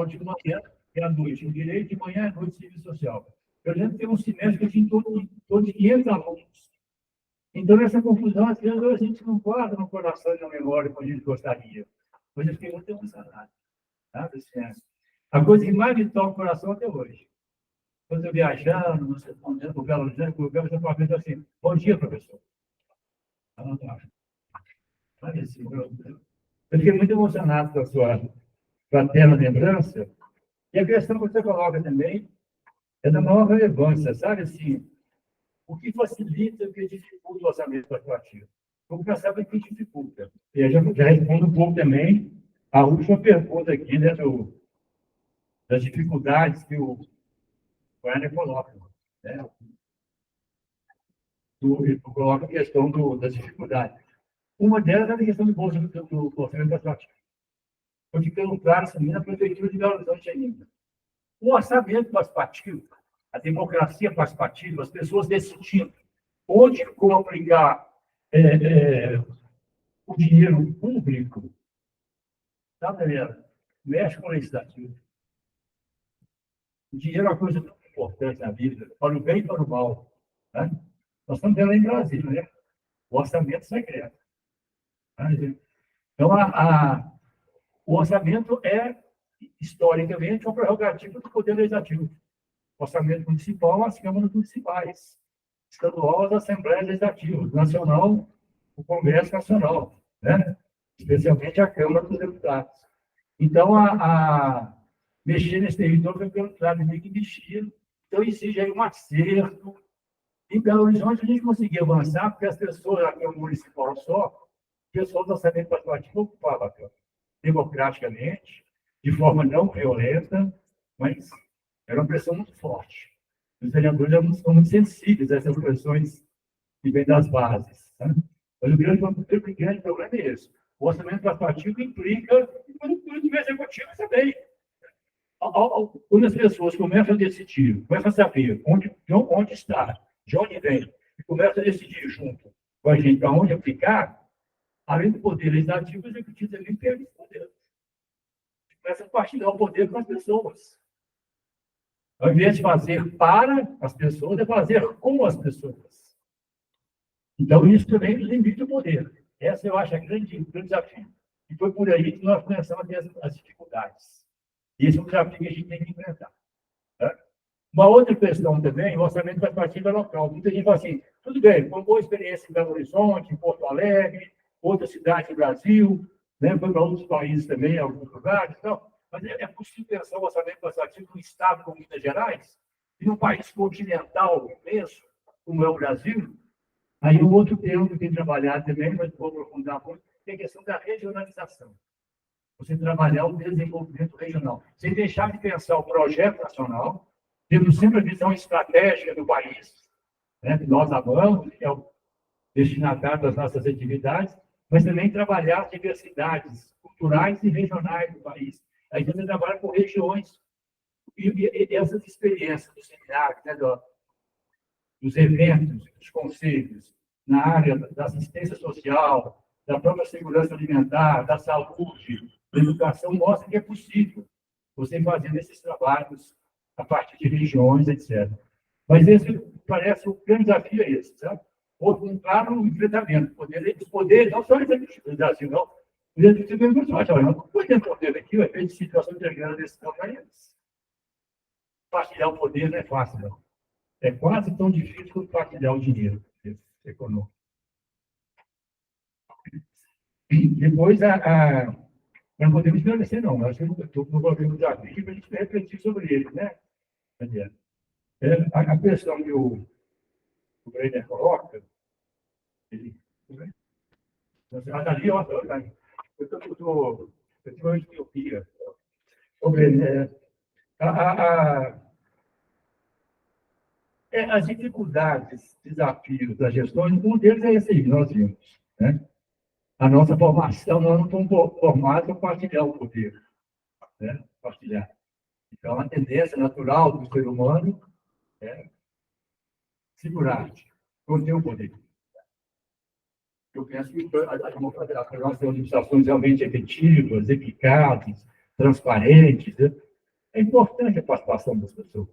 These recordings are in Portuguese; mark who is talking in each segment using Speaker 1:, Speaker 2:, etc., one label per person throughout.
Speaker 1: de manhã e à noite, em direito, de manhã à noite, serviço social. Eu lembro que tem um semestre que eu tinha em torno de 500 alunos. Então, essa confusão, às vezes, a gente não guarda no coração e na memória como a gente gostaria. Mas eu fiquei muito emocionado. Tá? A coisa que mais me toca o coração até hoje. Quando eu viajando, no Belo Horizonte, o Belo Horizonte assim, bom dia, professor. Eu fiquei muito emocionado com a sua fraterna lembrança. E a questão que você coloca também é da maior relevância, sabe? Assim, o que facilita e o que dificulta o orçamento participativo? Vamos pensar o que dificulta. E eu já respondo um pouco também a última pergunta aqui, né, das dificuldades que o Werner coloca. Né? Coloca a questão das dificuldades. Uma delas é a questão do bolso do orçamento participativo. Foi ficando claro também na Prefeitura de Belo Horizonte ainda. O orçamento participativo, a democracia participativa, as pessoas decidindo onde como aplicar o dinheiro público, tá, galera? Mexe com o legislativo. O dinheiro é uma coisa muito importante na vida, para o bem e para o mal. Né? Nós estamos vendo em Brasília, né? O orçamento secreto. Tá? Então, o orçamento é, historicamente, uma prerrogativa do Poder Legislativo. O orçamento municipal, as câmaras municipais. Estadual, as assembleias legislativas. Nacional, o Congresso Nacional. Né? Especialmente a Câmara dos Deputados. Então, mexer nesse território foi pelo lado de que mexia. Então, exige aí um acerto. Em Belo Horizonte, a gente conseguia avançar, porque as pessoas, aqui no municipal só, pessoas do orçamento participativo ocupavam a Câmara, democraticamente, de forma não violenta, mas era uma pressão muito forte. Os vereadores são muito sensíveis a essas pressões que vêm das bases. Né? Mas o grande problema é esse. O orçamento participativo implica no executivo também. Quando as pessoas começam a decidir, começam a saber onde está, de onde vem, e começam a decidir junto com a gente para onde aplicar, além do poder legislativo, o executivo também perde o poder. Começa a partilhar o poder com as pessoas. Ao invés de fazer para as pessoas, é fazer com as pessoas. Então, isso também limita o poder. Essa, eu acho, é o grande desafio. E foi por aí que nós começamos a ter as dificuldades. Esse é um desafio que a gente tem que enfrentar. Tá? Uma outra questão também, o orçamento participativo é local. Muita gente fala assim, tudo bem, foi uma boa experiência em Belo Horizonte, em Porto Alegre, outras cidades do Brasil, né? Foi para outros países também, em alguns lugares, então, mas é possível pensar o orçamento participativo num estado como Minas Gerais, e num país continental imenso, como é o Brasil. Aí um outro termo que tem trabalhado também, mas vou aprofundar muito, é a questão da regionalização. Você trabalhar o desenvolvimento regional, sem deixar de pensar o projeto nacional, tendo sempre a visão estratégica do país, né, que nós amamos, que é o destinatário das nossas atividades, mas também trabalhar as diversidades culturais e regionais do país. A gente trabalha com regiões. E essas experiências dos seminários, né, dos eventos, dos conselhos, na área da assistência social, da própria segurança alimentar, da saúde, da educação, mostra que é possível você fazer esses trabalhos a partir de regiões, etc. Mas esse parece o grande desafio é esse, sabe? Outro, claro, o enfrentamento. Os poderes, não só executivos do Brasil, não. O executivo é muito mais, não pode poder aqui, o efeito de situação de grande desse tamanho. Partilhar o poder não é fácil, não. É quase tão difícil quanto partilhar o dinheiro econômico. Depois, não podemos esclarecer, não. Nós estamos no governo da vida para a gente refletir sobre ele, né, Daniel? A questão que o Breiner coloca, ele. Ali, eu estou uma etiopia. Sobre as dificuldades, desafios da gestão, um deles é esse aí que nós vimos. Né? A nossa formação, nós não estamos formados para partilhar o poder. Né? Partilhar. Então, a tendência natural do ser humano é segurar, conter o poder. Eu penso que as nossas administrações realmente efetivas, eficazes, transparentes, né? É importante a participação das pessoas,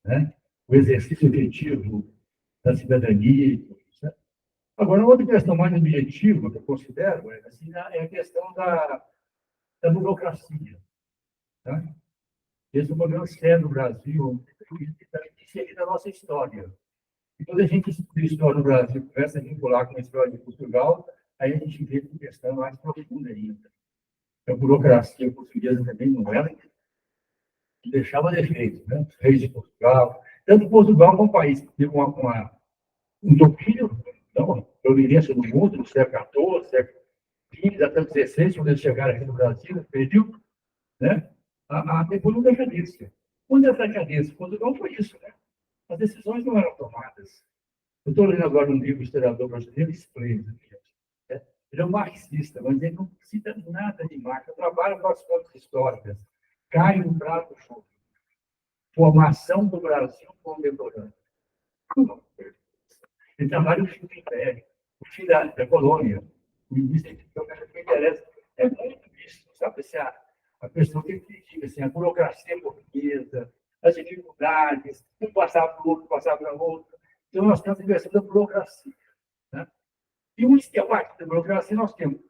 Speaker 1: né? O exercício efetivo da cidadania e tudo isso, né? Agora, outra questão mais objetiva que eu considero assim, é a questão da burocracia. Tá? Esse é um problema sério no Brasil, está inserido na nossa história. E quando a gente estuda a história do Brasil, começa a vincular com a história de Portugal, aí a gente vê uma questão mais profunda ainda. A burocracia portuguesa também não era que deixava defeitos, né? Os reis de Portugal. Tanto Portugal como o país teve um domínio, então, dominância do mundo no século XIV, século XV, até XVI, quando eles chegaram aqui no Brasil, no período, né? Depois uma decadência. Quando essa decadência, Portugal foi isso, né? As decisões não eram tomadas. Eu estou lendo agora um livro do historiador brasileiro, esplêndido, né? Ele é um marxista, mas ele não cita nada de Marx. Eu trabalho com as fontes históricas. Cai no prato fundo. Formação do Brasil contemporâneo. Ele trabalha o fim do império, o fim da colônia. O início que me interessa. É muito isso, sabe? Assim, a pessoa que critica assim, a burocracia portuguesa, as dificuldades, um passar para o outro, passar para o outro. Então, nós temos a inversão da burocracia. Né? E um esquema da burocracia, nós temos,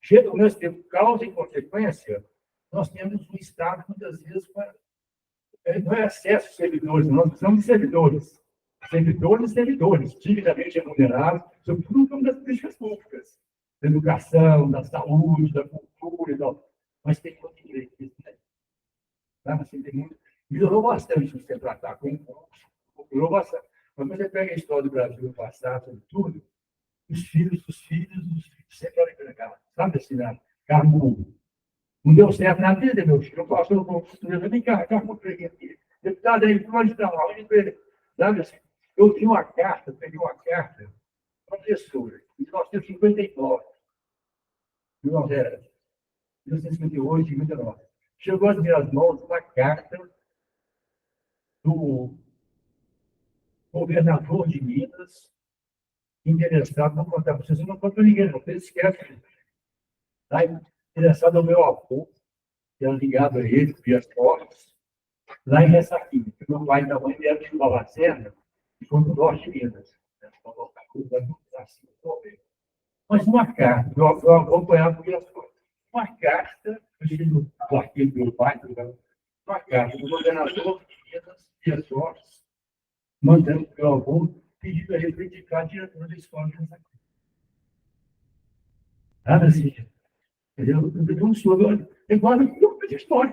Speaker 1: chega ao mesmo tempo, causa e consequência, nós temos um Estado, muitas vezes, não é acesso a servidores, nós precisamos de servidores. Servidores e servidores, divinamente remunerados, sobretudo no campo das políticas públicas, da educação, da saúde, da cultura e tal. Mas tem muito direito, né? Tá? Assim, tem muito... Melhorou bastante você tratar com melhorou bastante. Mas você pega a história do Brasil no passado, sobretudo, os filhos sempre eram empregados. Sabe assim, né? Cargo não deu certo na vida, meu filho. Eu posso vem cá, cargo aqui. Deputado aí, pode dar uma aula. Sabe assim? Eu tinha uma carta, peguei uma carta, professora, em 1959, 1958, 59. Chegou às minhas mãos uma carta do governador de Minas, interessado, não contar para vocês, eu não conto para ninguém, não, vocês esquecem. Tá? Interessado no meu avô, que era ligado a ele, via fortes, lá em Ressaquinha, que meu pai e minha mãe vieram de Babacena, e foi no norte de Minas. Mas uma carta, eu acompanhava via fortes. Uma carta, eu cheguei no arquivo do meu pai, uma carta do governador de Minas, via fortes, mandando para o meu avô, pedindo a ele para indicar a diretora da escola de Ressaquinha. Nada assim. Entendeu? Um senhor, igual a de história.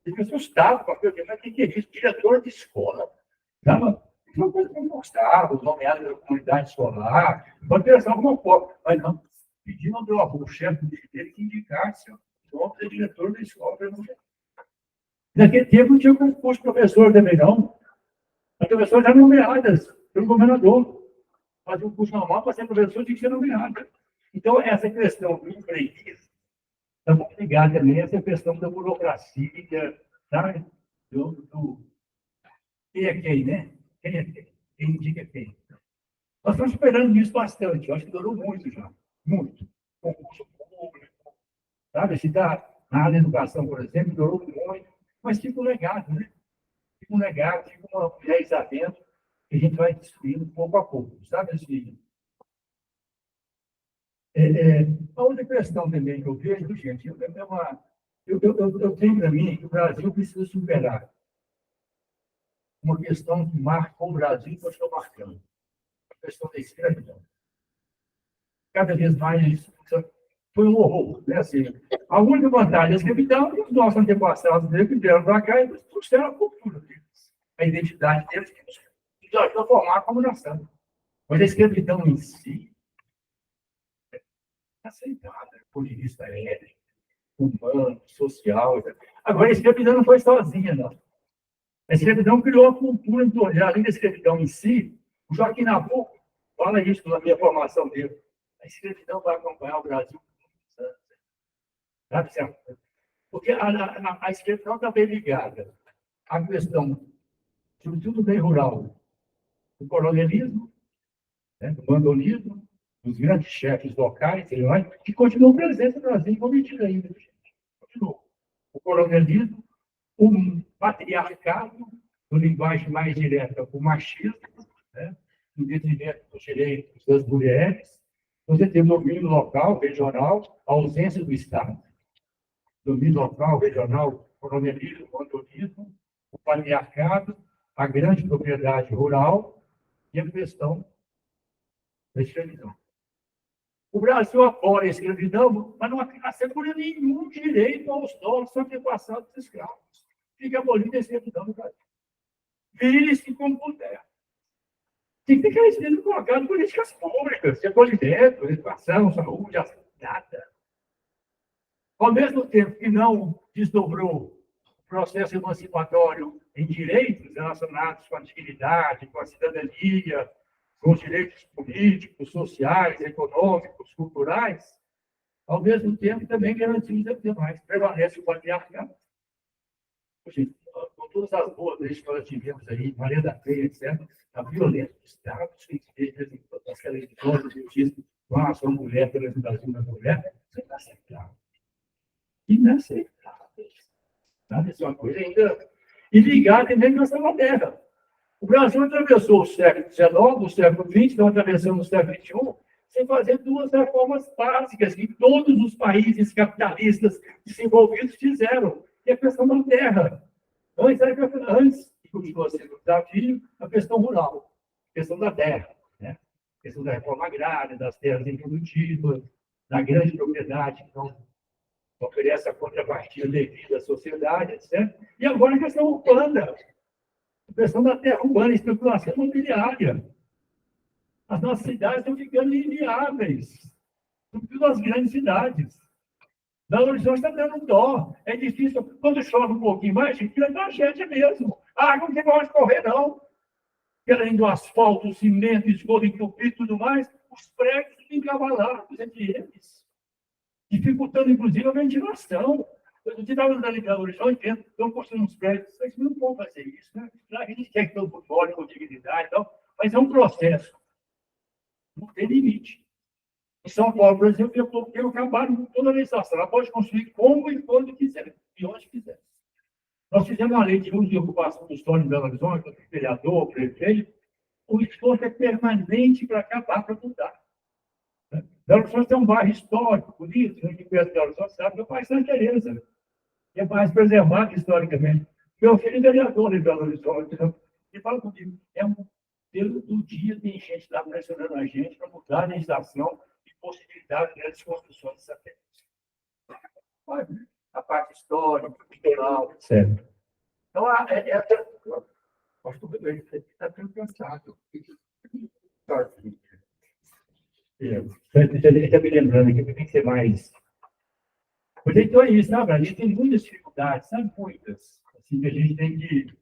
Speaker 1: Ele fica assustado com aquilo, mas o que é isso? Diretor de escola. Sabe? Uma coisa que eu gostava, os nomeados da comunidade escolar, pode pensar alguma coisa. Mas não, pedindo ao meu avô, o chefe dele, que indicasse o nome do diretor da escola. Naquele tempo não tinha concurso professor também, não. As pessoas eram nomeadas pelo governador. Fazia um curso normal para ser professor, tinha que ser nomeado. Então, essa questão do empreguismo está muito ligada também a essa questão da burocracia, sabe? Quem é quem, né? Quem é quem? Quem indica quem? Nós estamos esperando isso bastante. Eu acho que durou muito já. Muito. Concurso público, sabe? Se dá na área da educação, por exemplo, durou muito. Mas fica um legado, né? Fica um legado, fica uma mulher adentro que a gente vai destruindo pouco a pouco, sabe? Assim, a outra questão também que eu vejo, gente, eu tenho para mim que o Brasil precisa superar uma questão que marca o Brasil e continua marcando, a questão da escravidão. Cada vez mais isso foi um horror, né? Assim, a única vantagem da escravidão é que os nossos antepassados que vieram para cá e trouxeram a cultura deles, a identidade deles, que nos ajudou a formar como nação. Mas a escravidão em si, aceitável, por vista ético, humano, social. Agora, a escravidão não foi sozinha, não. A escravidão criou uma cultura em torno, além da escravidão em si, o Joaquim Nabuco fala isso na minha formação dele. A escravidão vai acompanhar o Brasil por muitos anos. Sabe? Porque a escravidão está bem ligada à questão, sobretudo do meio rural, do colonialismo, né, do bandolismo, dos grandes chefes locais, que continuam presentes no Brasil, vão mentir ainda, gente. Continuam. O colonialismo, o patriarcado, no linguagem mais direta, o machismo, né? No detrimento dos direitos das mulheres. Você tem domínio local, regional, a ausência do Estado. Domínio local, regional, colonialismo, condonismo, o patriarcado, a grande propriedade rural e a questão da escravidão. O Brasil apoia a escravidão, mas não assegura nenhum direito aos nossos antepassados escravos. Fica abolida a escravidão no Brasil. Vire-se como puder. Tem que ter sendo colocado em políticas públicas, acolhimento, educação, saúde, nada. Ao mesmo tempo que não desdobrou o processo emancipatório em direitos relacionados com a dignidade, com a cidadania, com os direitos políticos, sociais, econômicos, culturais, ao mesmo tempo também garantiu os demais. Prevalece o patriarcado. Com todas as boas leis que nós tivemos aí, Maria da Penha, etc., a violência do Estado, as televisões, de justiça, a sua mulher, pela Brasil da mulher, isso é inaceitável. Inaceitável. Sabe? Isso é uma coisa ainda. E ligar também com essa terra. O Brasil atravessou o século XIX, o século XX, estão atravessando o século XXI, sem fazer duas reformas básicas que todos os países capitalistas desenvolvidos fizeram, que é a questão da terra. Antes, que continua sendo um desafio, a questão rural, a questão da terra, né? A questão da reforma agrária, das terras improdutivas, da grande propriedade que não oferece a contrapartida devida à sociedade, etc. E agora a questão urbana, a questão da terra urbana, especulação imobiliária. As nossas cidades estão ficando inviáveis, sobretudo as grandes cidades. Belo Horizonte está dando dó. É difícil. Quando chove um pouquinho mais, fica tragédia mesmo. A água não tem mais correr, não. Além do asfalto, o cimento, esgoto entupido e tudo mais, os prédios encavalados entre eles, dificultando, inclusive, a ventilação. Eu estava andando em Belo Horizonte, estão construindo uns prédios. Vocês não vão fazer isso, né? A gente quer que todo mundo more com dignidade e tal, mas é um processo. Não tem limite. Em São Paulo, por exemplo, eu acabaram com toda a legislação. Ela pode construir como e quando quiser, e onde quiser. Nós fizemos uma lei de uso e ocupação do solo em Belo Horizonte, vereador, prefeito. O esforço é permanente para acabar, para mudar. Belo Horizonte é um bairro histórico, bonito, a gente conhece Belo Horizonte, sabe que é o bairro Santa Teresa, que é mais preservado historicamente. Meu filho é vereador em Belo Horizonte, e fala comigo, pelo dia tem gente lá pressionando a gente para mudar a legislação e possibilitar grandes construções de satélites. A parte histórica, cultural, etc. Então, acho que ele está tão cansado. Ele está me lembrando que tem que ser mais. Pois então é isso, sabe? A gente tem muitas dificuldades, sabe? Muitas. Assim, a gente tem que.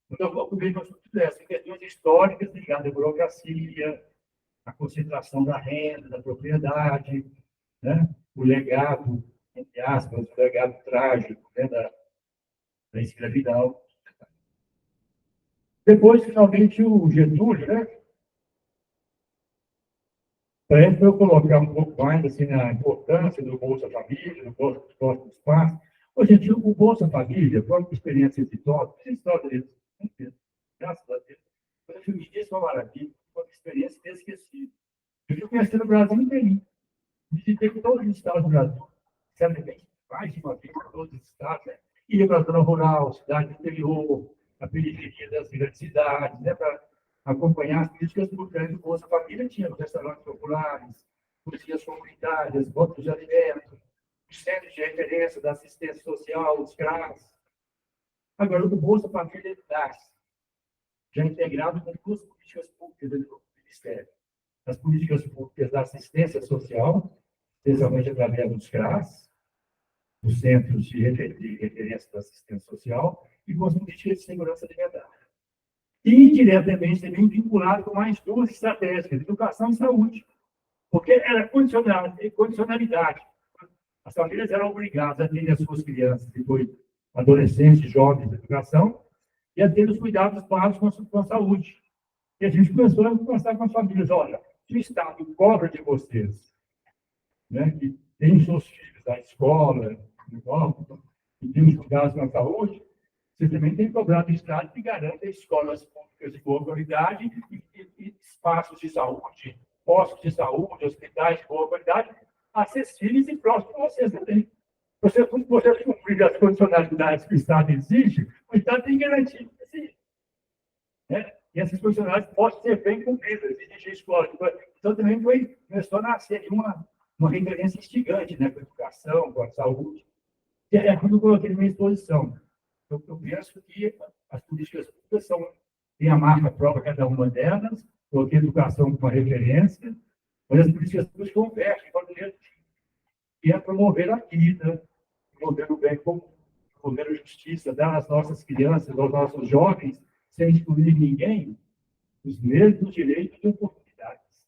Speaker 1: Então, o governo essas questões históricas ligadas à burocracia, à concentração da renda, da propriedade, né? O legado, entre aspas, o legado trágico, né? da escravidão. Depois, finalmente, o Getúlio, né? Para eu colocar um pouco mais assim, na importância do Bolsa Família, do Bolsa dos Pais. Ô, gente, o Bolsa Família, foi uma experiência exitosa, graças a Deus. Quando eu me disse uma maravilha, foi uma experiência inesquecível. Eu fui conhecendo o Brasil inteirinho. Visitei todos os estados do Brasil. Sempre bem, mais de uma vez, todos os estados, né? Ia para a zona rural, cidade do interior, a periferia das grandes cidades, né? Para acompanhar as políticas por trás do Bolsa Família, tinha os restaurantes populares, cozinhas comunitárias, bancos de alimentos, os centros de referência da assistência social, os CRAS. Agora, o Bolsa Família nasce, já integrado com duas políticas públicas do Ministério. As políticas públicas da assistência social, especialmente através dos CRAS, dos Centros de Referência da Assistência Social, e com as políticas de segurança alimentar. E, indiretamente, também vinculado com mais duas estratégias, educação e saúde, porque era condicionalidade. As famílias eram obrigadas a ter as suas crianças, depois adolescentes, jovens, educação, e a ter os cuidados básicos com a saúde. E a gente começou a conversar com as famílias, olha, se o Estado cobra de vocês, né, que tem seus filhos na escola, que tem os cuidados com a saúde, Você também tem que cobrar do Estado que garanta escolas públicas de boa qualidade e espaços de saúde, postos de saúde, hospitais de boa qualidade, acessíveis e próximos a vocês também. Você cumprir as condicionalidades que o Estado exige, o Estado tem que garantir que exige. Né? E essas condicionalidades podem ser bem cumpridas, exigir escola. Então, também começou a nascer uma referência instigante, né, com a educação, com a saúde. E é aquilo que eu coloquei na minha exposição. Eu penso que as políticas públicas têm a marca própria, cada uma delas, coloquei a educação como uma referência, mas as políticas públicas convergem, que é promover a vida, promover o bem comum, promover a justiça, dar às nossas crianças, aos nossos jovens, sem excluir ninguém, os mesmos direitos e oportunidades.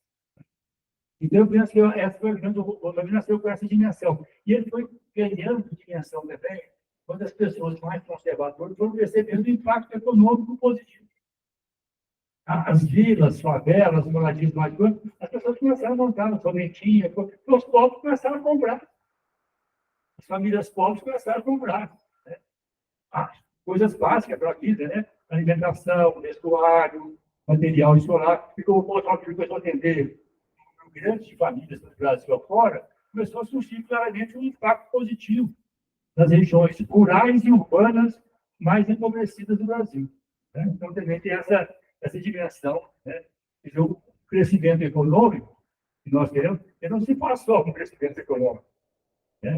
Speaker 1: Então, eu penso que essa foi a grande oportunidade, nasceu com essa dimensão. E ele foi ganhando dimensão também, quando as pessoas mais conservadoras foram percebendo o impacto econômico positivo. As vilas, favelas, moradias mais coisas, as pessoas começaram a montar na somentinha, os pobres começaram a comprar. As famílias pobres começaram a comprar. Né? Coisas básicas para a vida, né? Alimentação, vestuário, material escolar. E como o outro começou a atender um grande de famílias do Brasil afora, começou a surgir claramente um impacto positivo nas regiões rurais e urbanas mais empobrecidas do Brasil. Né? Então, também tem essa dimensão. Né? O crescimento econômico que nós queremos, ele não se faz só com o crescimento econômico. Né?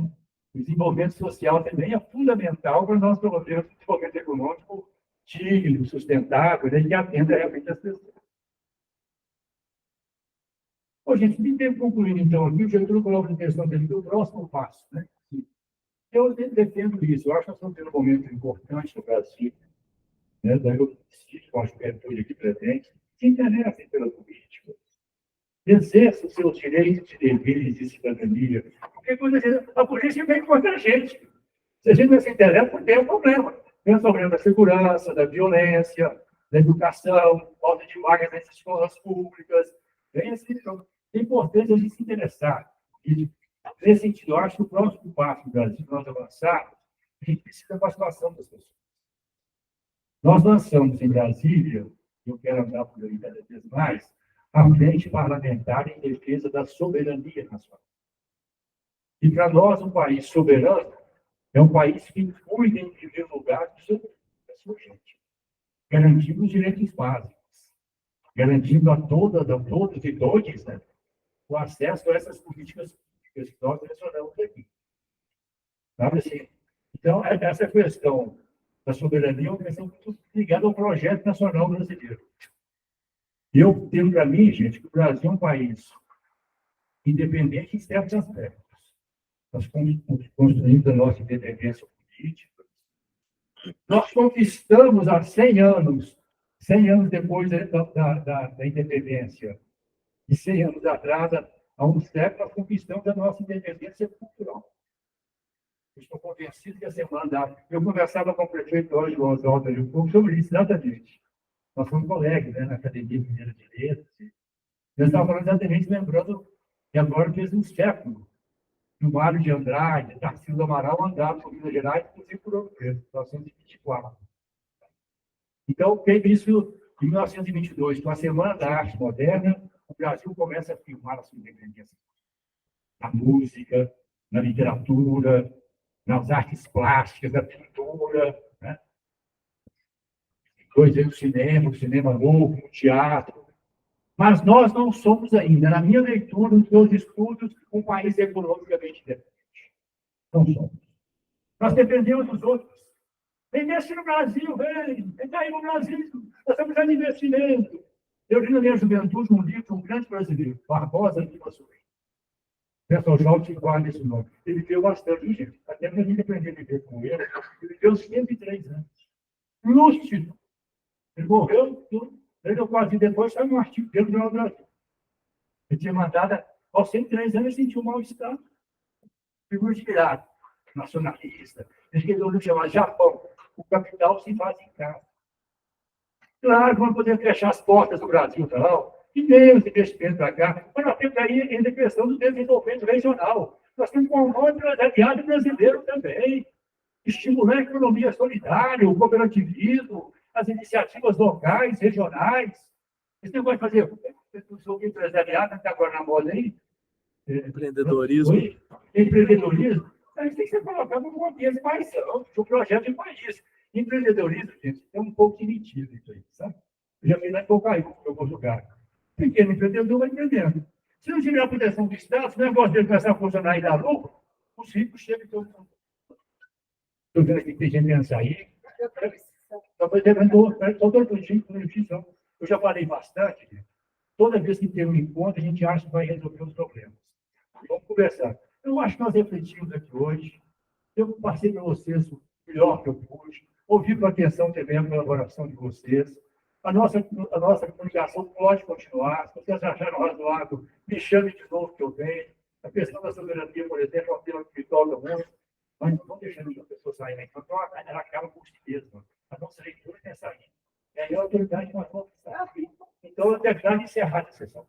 Speaker 1: O desenvolvimento social também é fundamental para nós promovermos um desenvolvimento econômico digno, sustentável, né? Que atenda realmente as pessoas. Bom, gente, me tempo concluindo, então, aqui, o Getúlio coloca em questão dele do próximo passo. Né? Eu defendo isso. Eu acho que nós estamos tendo um momento importante no Brasil, né? Daí eu insisto com a juventude aqui presente, se interessem pela política, exerçam os seus direitos e deveres de cidadania, porque a polícia vem contra a gente. Se a gente não se interessa, tem um problema. Tem o problema da segurança, da violência, da educação, falta de vagas nas escolas públicas. É importante a gente se interessar. E, nesse sentido, eu acho que o próximo passo do Brasil, nós avançarmos, a gente precisa da participação das pessoas. Nós lançamos em Brasília, eu quero andar por aí cada vez mais, a frente parlamentar em defesa da soberania nacional. E para nós, um país soberano é um país que cuida, em primeiro lugar, da sua gente, garantindo os direitos básicos, garantindo a todas e todos, né, o acesso a essas políticas públicas que nós mencionamos aqui. Sabe assim? Então, essa questão da soberania é uma questão muito ligada ao projeto nacional brasileiro. Eu tenho para mim, gente, que o Brasil é um país independente em certos aspectos. Nós construímos a nossa independência política. Nós conquistamos há 100 anos depois da independência, e 100 anos atrás, há um século, nós conquistamos a nossa independência cultural. Eu estou convencido que a semana... Eu conversava com o prefeito hoje, o Oswaldo, um pouco sobre isso, exatamente. Nós fomos colegas, né, na Academia Mineira de Letras. Eu estava falando exatamente, lembrando que agora fez um século que o Mário de Andrade, Tarcísio do Amaral andaram por Minas Gerais, inclusive por Ouro Preto, 1924. Então, teve isso em 1922, com a Semana da Arte Moderna, o Brasil começa a firmar a sua independência. Na música, na literatura, nas artes plásticas, na pintura, né? Depois veio o cinema novo, o teatro. Mas nós não somos ainda, na minha leitura, nos meus estudos, um país economicamente independente. Não somos. Nós dependemos dos outros. Investe no Brasil, vem aí no Brasil. Nós estamos precisando de investimento. Eu li na minha juventude um livro de um grande brasileiro, Barbosa Lima Sobrinho. O pessoal já ouviu nesse nome. Ele viveu bastante, gente. Até que a gente aprendeu a viver com ele. Ele viveu 103 anos. Lúcido. Ele morreu, 3 ou 4 dias depois, saiu um artigo dele do Jornal do Brasil. Ele tinha mandado, aos 103 anos, ele sentiu um mal-estar. Figura de pirata, nacionalista. Ele escreveu um livro chamado Japão. O capital se faz em casa. Claro que vamos poder fechar as portas do Brasil, não. E temos investimento para cá. Mas nós temos aí ainda a questão do desenvolvimento regional. Nós temos um monte de aliado brasileiro também. estimular a economia solidária, o cooperativismo, as iniciativas locais, regionais. Esse negócio de fazer o empresariado, que está agora na moda aí,
Speaker 2: Empreendedorismo.
Speaker 1: empreendedorismo, isso tem que ser colocado no contexto mais amplo, do projeto de país. Empreendedorismo, gente, é um pouco initivo isso aí, sabe? Eu já fiz lá em Cocaíba, em alguns lugares. Pequeno empreendedor vai empreendendo. Se não tiver a proteção do Estado, se o negócio dele começar a funcionar e dar lucro, os ricos chegam e todo mundo. Estou vendo aqui que tem gente pensando aí. Eu já falei bastante. Toda vez que tem um encontro, a gente acha que vai resolver os problemas. Vamos conversar. Eu acho que nós refletimos aqui hoje. Eu passei para vocês o melhor que eu pude. Ouvi com atenção também a colaboração de vocês. A nossa comunicação pode continuar. Se vocês acharam razoável, me chame de novo que eu venho. A questão da soberania, por exemplo, é um tema que me toca muito. Mas não deixando as pessoas saírem. Então, ela acaba com si mesma. A nossa leitura é essa aí. E aí a autoridade nós vamos estar aqui. Então, eu terminar de encerrar a sessão.